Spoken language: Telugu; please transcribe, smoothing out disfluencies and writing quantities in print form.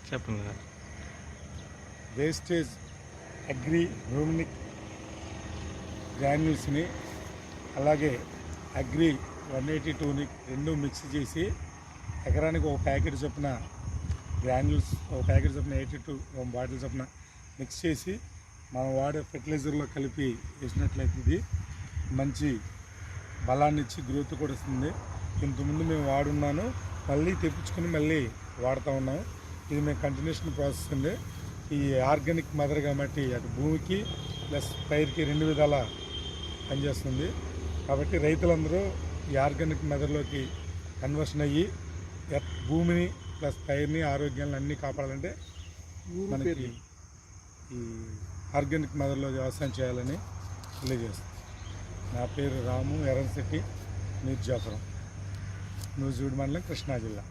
చెప్పండి. వేస్టేజ్ అగ్రి హ్యూమినిక్ గ్రాన్యూల్స్ని అలాగే అగ్రి 182ని రెండు మిక్స్ చేసి ఎకరానికి ఒక ప్యాకెట్ చొప్పున గ్రాన్యూల్స్ ఒక ప్యాకెట్ చొప్పున 82 బాటిల్ చొప్పున మిక్స్ చేసి మనం వాడే ఫెర్టిలైజర్లో కలిపి వేసినట్లయితే ఇది మంచి బలాన్ని ఇచ్చి గ్రోత్ కూడా వస్తుంది. ఇంతకుముందు మేము వాడున్నాను, మళ్ళీ తెప్పించుకుని మళ్ళీ వాడుతూ ఉన్నాం. ఇది మేము కంటిన్యూషన్ ప్రాసెస్ అండి. ఈ ఆర్గానిక్ మదర్ కాబట్టి అటు భూమికి ప్లస్ పైరుకి రెండు విధాల పనిచేస్తుంది. కాబట్టి రైతులందరూ ఈ ఆర్గానిక్ మెథడ్లోకి కన్వర్షన్ అయ్యి భూమిని ప్లస్ పైరుని ఆరోగ్యాన్ని అన్నీ కాపాడాలంటే మనకి ఈ ఆర్గానిక్ మెథడ్లో వ్యవసాయం చేయాలని తెలియజేస్తాను. నా పేరు రాము ఎర్రంశెట్టి, మీర్జాపురం, నూజివీడు మండలం, కృష్ణా జిల్లా.